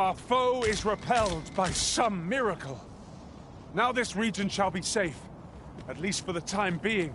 Our foe is repelled by some miracle. Now this region shall be safe, at least for the time being.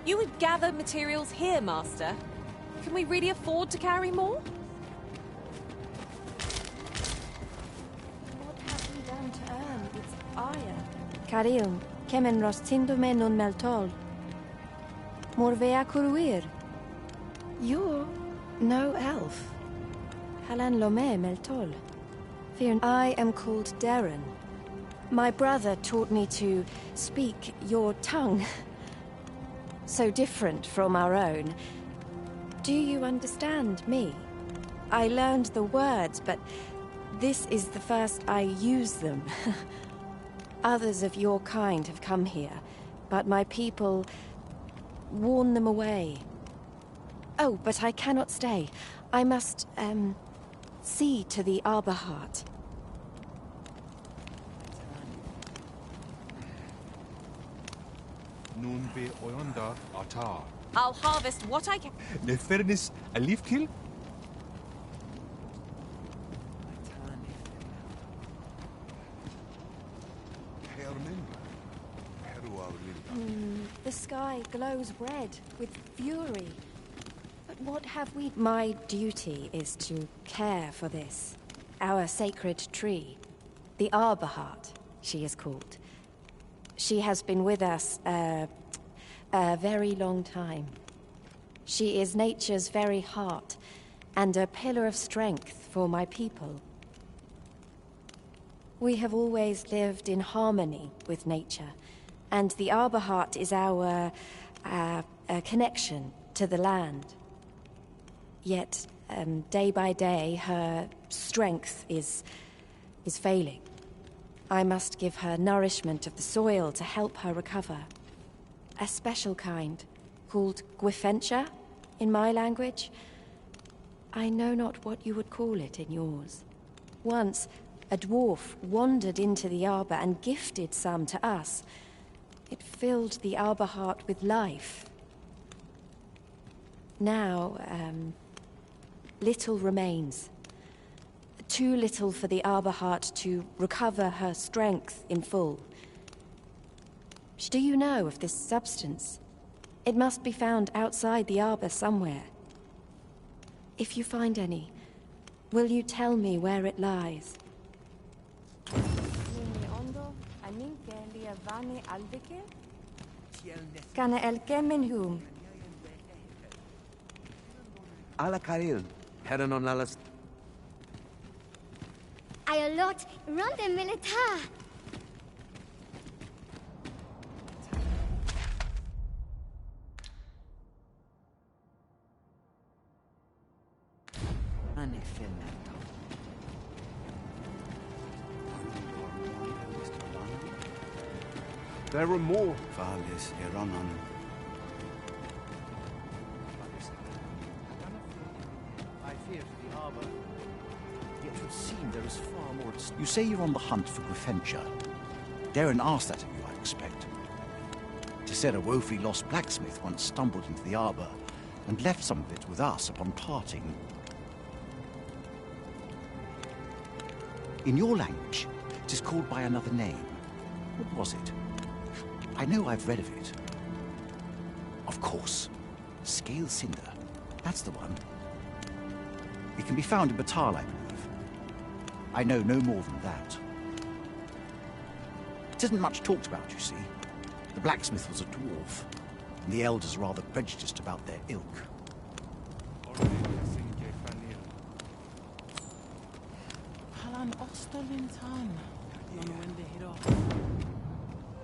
You would gather materials here, Master. Can we really afford to carry more? What have we done to earn its ire? Caril, kemen rostindo non meltol. Morvea curuir. You're no elf. Halan lome meltol. Fear, I am called Darren. My brother taught me to speak your tongue. So different from our own. Do you understand me? I learned the words, but this is the first I use them. Others of your kind have come here, but my people warn them away. Oh, but I cannot stay. I must, see to the Arbor Heart. I'll harvest what I can. Nefernis a leaf kill? The sky glows red with fury. But what have we... My duty is to care for this. Our sacred tree. The Arbor Heart, she is called. She has been with us, a very long time. She is nature's very heart, and a pillar of strength for my people. We have always lived in harmony with nature, and the Arbor Heart is our connection to the land. Yet, day by day, her strength is failing. I must give her nourishment of the soil to help her recover. A special kind, called Gwifentia in my language. I know not what you would call it in yours. Once, a dwarf wandered into the arbor and gifted some to us. It filled the Arbor Heart with life. Now, little remains. Too little for the Arbor Heart to recover her strength in full. Do you know of this substance? It must be found outside the arbor somewhere. If you find any, will you tell me where it lies? Kana el kemenhum. Ala Karil, Heron on Alas. Ayolot, ronde militar. There are more. Valis, Eronon. I fear for the arbor. Yet it would seem there is far more. You say you're on the hunt for Gwifentia. Darren asked that of you, I expect. It is said a woefully lost blacksmith once stumbled into the arbor and left some of it with us upon parting. In your language, it is called by another name. What was it? I know I've read of it. Of course. Scale Cinder. That's the one. It can be found in Batal, I believe. I know no more than that. It isn't much talked about, you see. The blacksmith was a dwarf, and the elders are rather prejudiced about their ilk.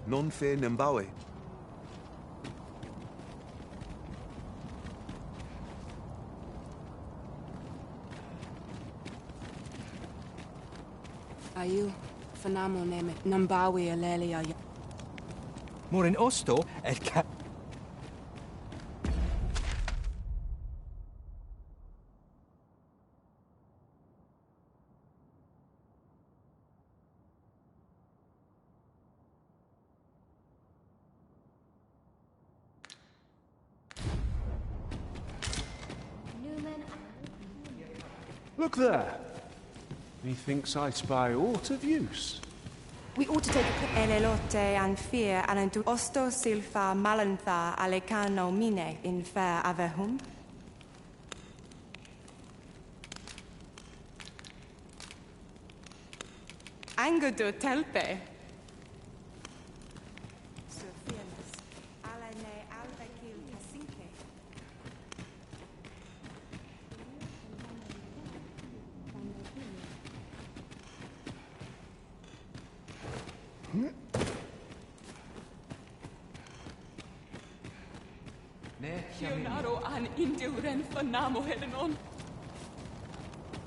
Non fe Nembawe. Ayu, fanamo neme Nambawi alelia. Morin Osto, el ca... Look there. Methinks I spy aught of use. We ought to take a elelote and fear and into osto silfa malantha alecano mine in fair avehum. Angudu telpe.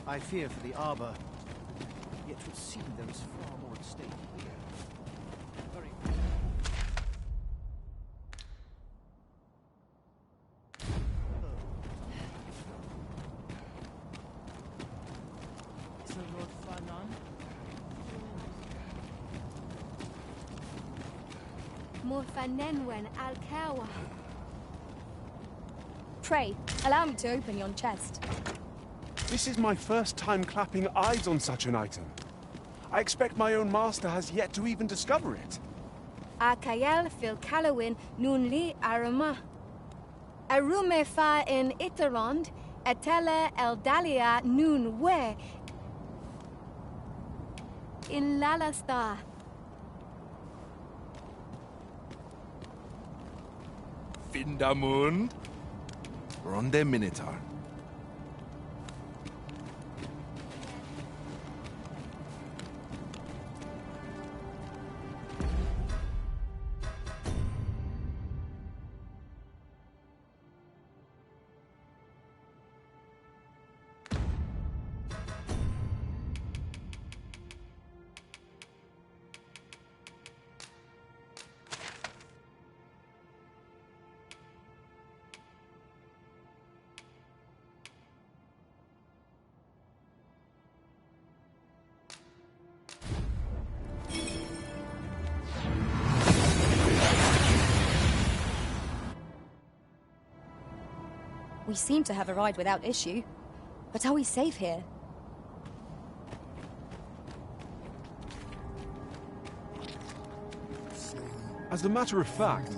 I fear for the arbor, yet would seem there is far more at stake here. Very... Morfanenwen Alkawa. Pray, allow me to open yon chest. This is my first time clapping eyes on such an item. I expect my own master has yet to even discover it. Akayel fil Kalawin nun li arama. Arume fa in Itarond, etele eldalia nun we. In Lalasta. Vindamund. Ronde Minotaur. We seem to have arrived without issue. But are we safe here? As a matter of fact,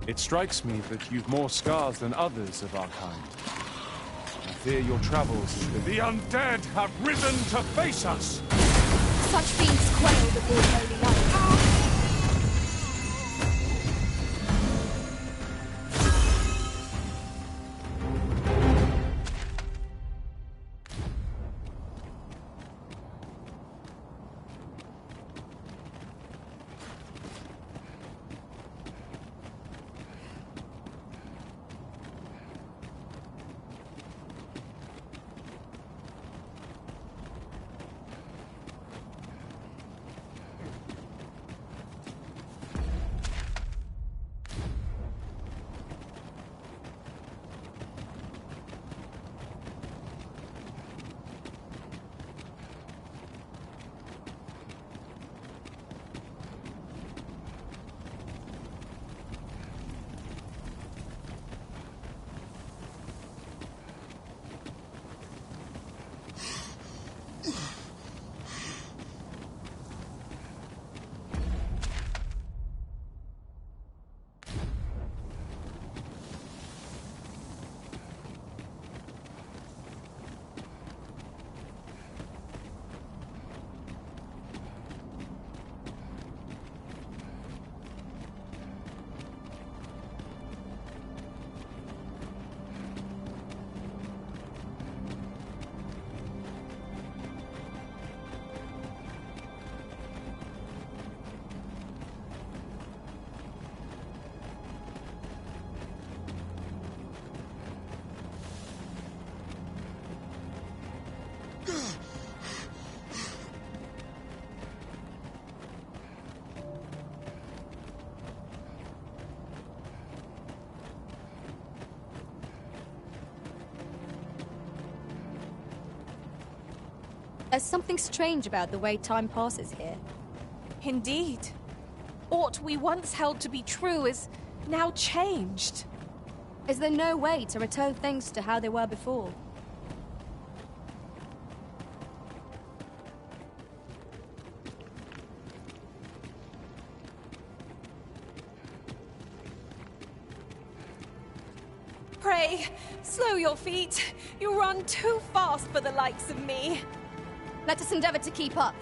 it strikes me that you've more scars than others of our kind. I fear your travels... The undead have risen to face us! Such fiends quail before holy light. There's something strange about the way time passes here. Indeed. What we once held to be true is now changed. Is there no way to return things to how they were before? Pray, slow your feet. You run too fast for the likes of me. Let us endeavor to keep up,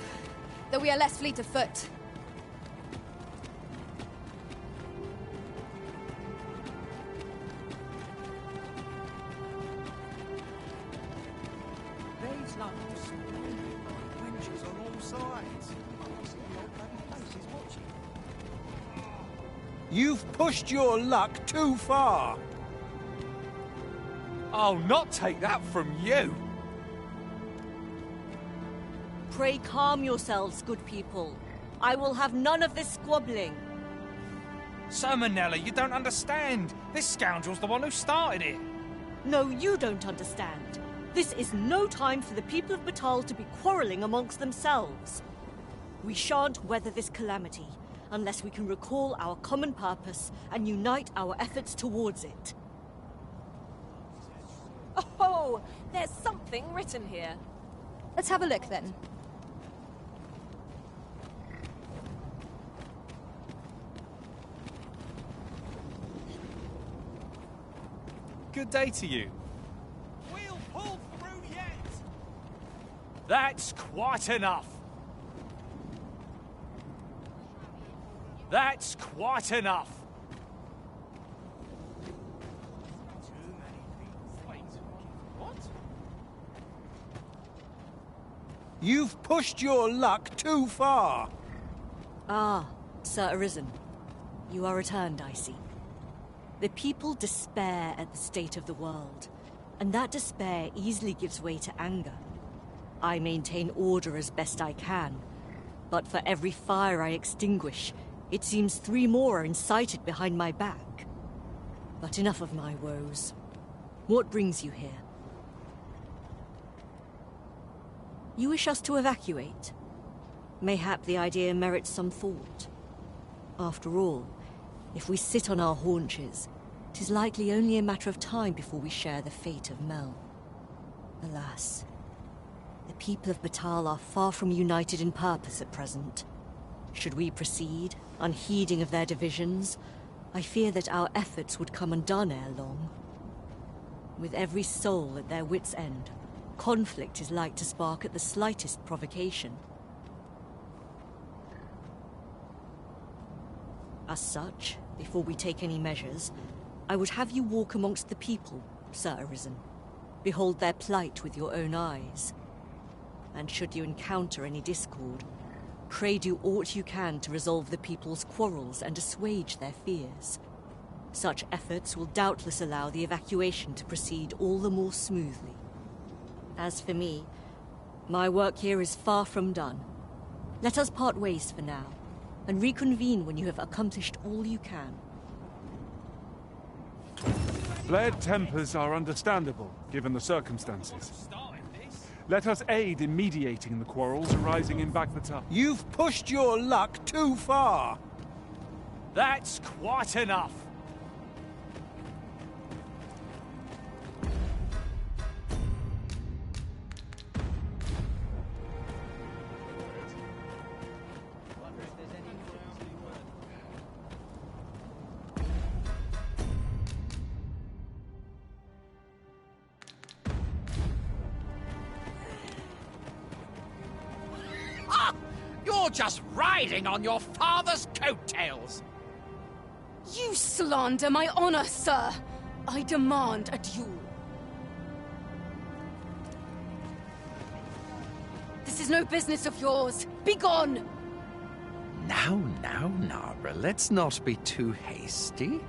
though we are less fleet of foot. Days like this, wenches on all sides. I see your bloody faces watching. You've pushed your luck too far. I'll not take that from you! Pray calm yourselves, good people. I will have none of this squabbling. So, Manella, you don't understand. This scoundrel's the one who started it. No, you don't understand. This is no time for the people of Batal to be quarrelling amongst themselves. We shan't weather this calamity unless we can recall our common purpose and unite our efforts towards it. Oh, there's something written here. Let's have a look then. Good day to you. We'll pull through yet! That's quite enough. That's quite enough. You've pushed your luck too far. Ah, Sir Arisen. You are returned, I see. The people despair at the state of the world, and that despair easily gives way to anger. I maintain order as best I can, but for every fire I extinguish, it seems 3 more are incited behind my back. But enough of my woes. What brings you here? You wish us to evacuate? Mayhap the idea merits some thought. After all, if we sit on our haunches, 'tis likely only a matter of time before we share the fate of Mel. Alas, the people of Batal are far from united in purpose at present. Should we proceed, unheeding of their divisions, I fear that our efforts would come undone ere long. With every soul at their wits' end, conflict is like to spark at the slightest provocation. As such, before we take any measures, I would have you walk amongst the people, Sir Arisen. Behold their plight with your own eyes. And should you encounter any discord, pray do aught you can to resolve the people's quarrels and assuage their fears. Such efforts will doubtless allow the evacuation to proceed all the more smoothly. As for me, my work here is far from done. Let us part ways for now, and reconvene when you have accomplished all you can. Flared tempers are understandable, given the circumstances. Let us aid in mediating the quarrels arising in Baghdad. You've pushed your luck too far. That's quite enough. You're just riding on your father's coattails! You slander my honor, sir! I demand a duel. This is no business of yours. Begone! Now, Nara, let's not be too hasty.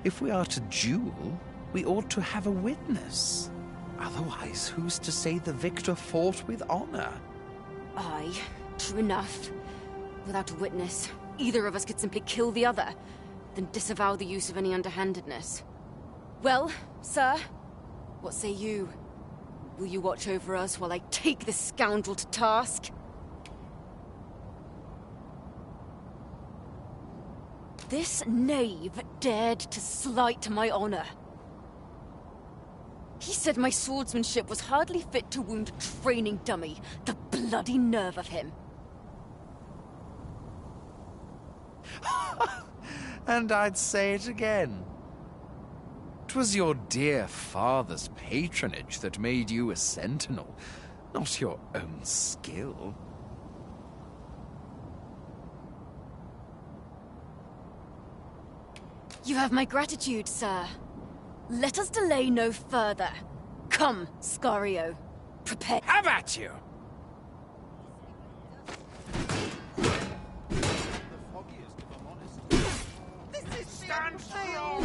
If we are to duel, we ought to have a witness. Otherwise, who's to say the victor fought with honor? Aye, true enough. Without a witness, either of us could simply kill the other, then disavow the use of any underhandedness. Well, sir, what say you? Will you watch over us while I take this scoundrel to task? This knave dared to slight my honor. He said my swordsmanship was hardly fit to wound a training dummy. The bloody nerve of him. And I'd say it again. 'Twas your dear father's patronage that made you a sentinel, not your own skill. You have my gratitude, sir. Let us delay no further. Come, Scario. Prepare. Have at you! Stand still!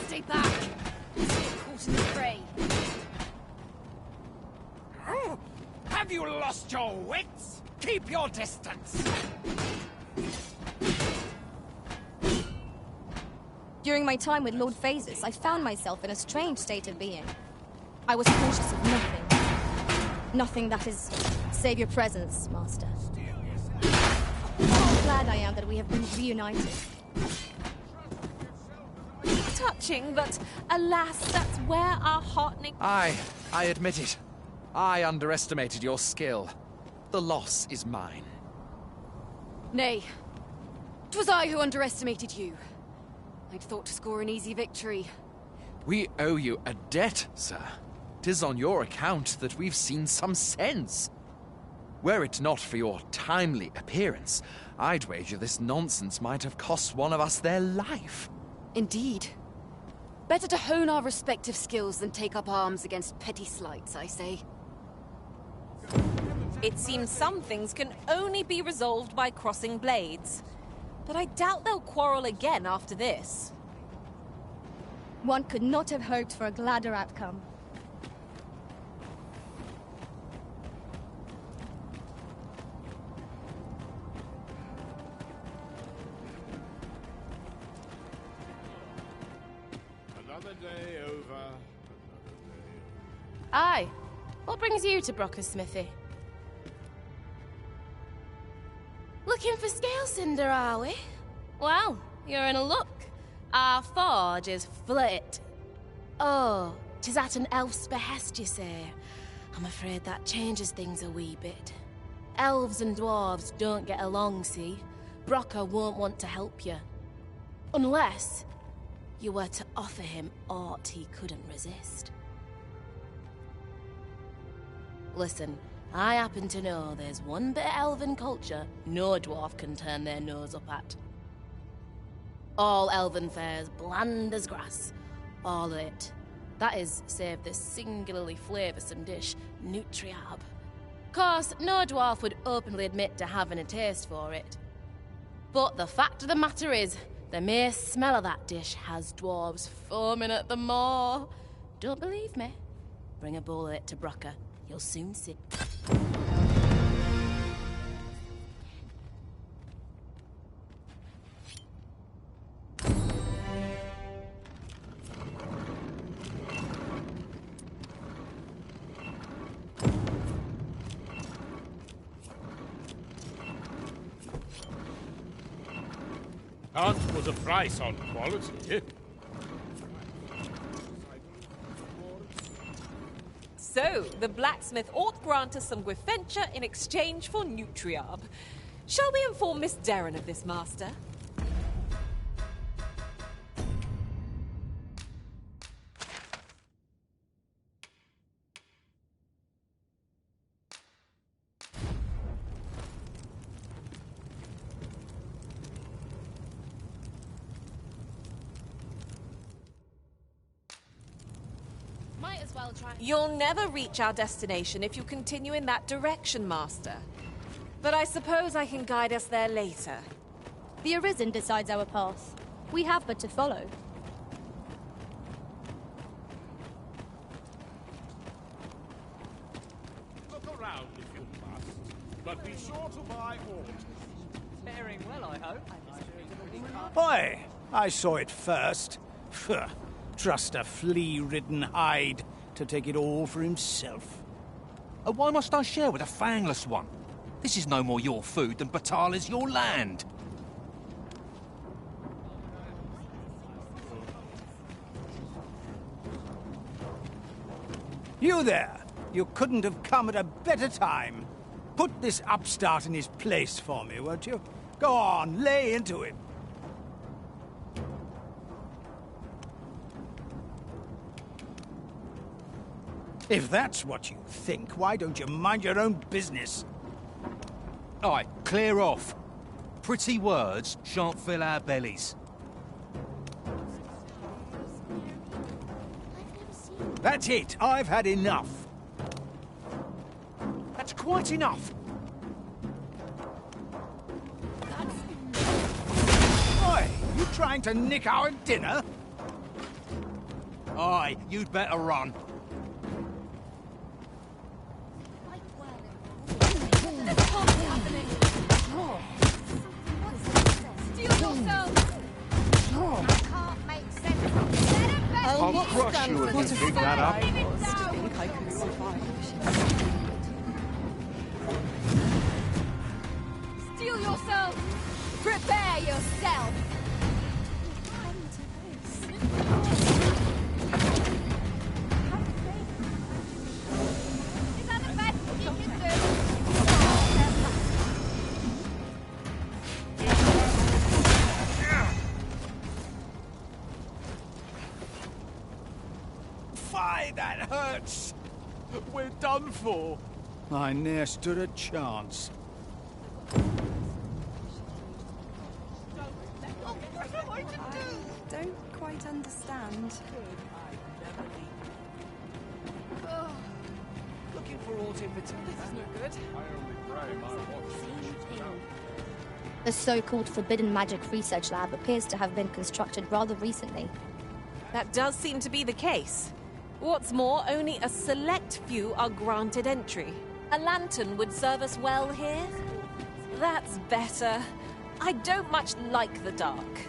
Stay back! Caught in the fray. Have you lost your wits? Keep your distance! During my time with Lord Phases, I found myself in a strange state of being. I was conscious of nothing. Nothing that is, save your presence, Master. How glad I am that we have been reunited. Touching, but alas, that's where our heartening... I admit it. I underestimated your skill. The loss is mine. Nay, 'twas I who underestimated you. I'd thought to score an easy victory. We owe you a debt, sir. 'Tis on your account that we've seen some sense. Were it not for your timely appearance, I'd wager this nonsense might have cost one of us their life. Indeed. Better to hone our respective skills than take up arms against petty slights, I say. It seems some things can only be resolved by crossing blades. But I doubt they'll quarrel again after this. One could not have hoped for a gladder outcome. Another day over. Aye. What brings you to Brocker's smithy? Looking for scale cinder, are we? Well, you're in a look. Our forge is flit. Oh, 'tis at an elf's behest, you say. I'm afraid that changes things a wee bit. Elves and dwarves don't get along, see? Brocker won't want to help you. Unless you were to offer him aught he couldn't resist. Listen, I happen to know there's one bit of elven culture no dwarf can turn their nose up at. All elven fare's bland as grass. All of it. That is, save this singularly flavoursome dish, Nutriab. Course, no dwarf would openly admit to having a taste for it. But the fact of the matter is, the mere smell of that dish has dwarves foaming at the maw. Don't believe me? Bring a bowl of it to Brocker. You'll soon see. Can't put a price on quality. So, the blacksmith ought grant us some Gwifenture in exchange for Nutriab. Shall we inform Miss Darren of this, Master? Might as well try. You'll never reach our destination if you continue in that direction, Master. But I suppose I can guide us there later. The Arisen decides our path. We have but to follow. Look around if you must, but be sure to buy orders. Faring well, I hope. Oi! I saw it first. Trust a flea-ridden hide to take it all for himself. Why must I share with a fangless one? This is no more your food than Batal is your land. You there! You couldn't have come at a better time. Put this upstart in his place for me, won't you? Go on, lay into him. If that's what you think, why don't you mind your own business? Aye, clear off. Pretty words shan't fill our bellies. That's it. I've had enough. That's quite enough. Oi, you trying to nick our dinner? Aye, you'd better run. I'll crush you if you pick that up. I could survive. Steel yourself! Prepare yourself! Is that the best you can do? Fie, that hurts! We're done for. I ne'er stood a chance. I don't quite understand. Looking for autumn This is no good. The so-called Forbidden Magic Research Lab appears to have been constructed rather recently. That does seem to be the case. What's more, only a select few are granted entry. A lantern would serve us well here. That's better. I don't much like the dark.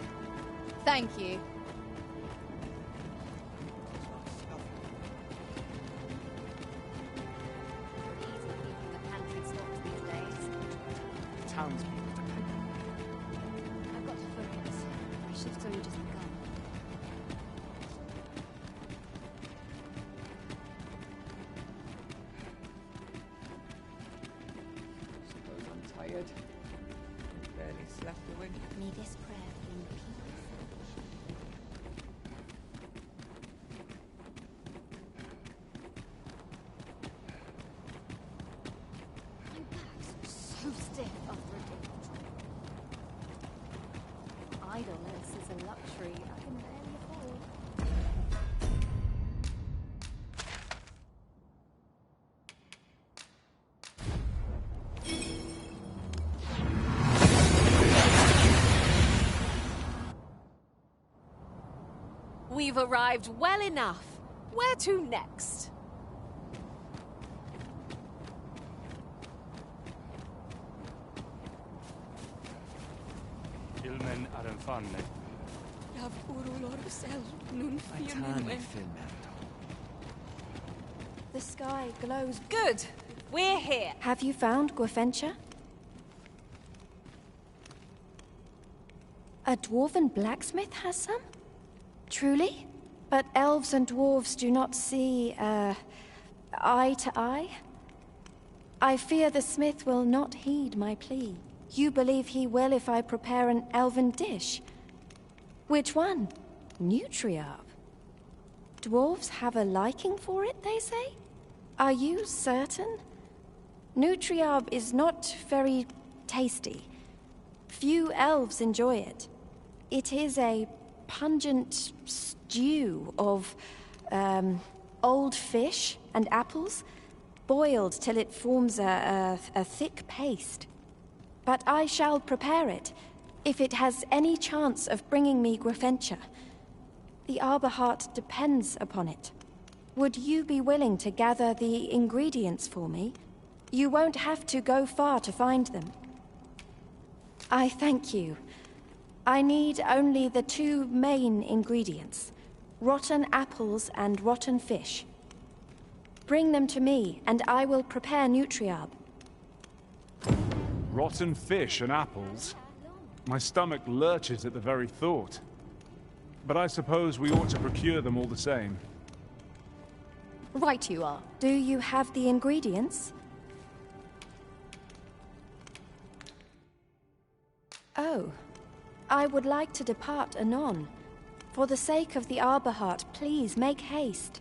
Thank you. Townspeople depend on I've got to focus. My shift's only just begun. Suppose I'm tired. Barely slept a wink. May this prayer bring peace. My back's so stiff after a day of travel. Idleness is a luxury I can barely afford. We've arrived well enough. Where to next? Ilmen Arenfanne. The sky glows. Good. We're here. Have you found Gwefencha? A dwarven blacksmith has some? Truly? But elves and dwarves do not see, eye to eye? I fear the smith will not heed my plea. You believe he will if I prepare an elven dish? Which one? Nutriarb. Dwarves have a liking for it, they say? Are you certain? Nutriarb is not very tasty. Few elves enjoy it. It is a pungent stew of, old fish and apples, boiled till it forms a thick paste. But I shall prepare it, if it has any chance of bringing me Gwefencha. The Arbor Heart depends upon it. Would you be willing to gather the ingredients for me? You won't have to go far to find them. I thank you. I need only the two main ingredients. rotten apples and rotten fish. Bring them to me, and I will prepare nutriab. Rotten fish and apples? My stomach lurches at the very thought. But I suppose we ought to procure them all the same. Right you are. Do you have the ingredients? Oh, I would like to depart anon. For the sake of the Arborheart, please make haste.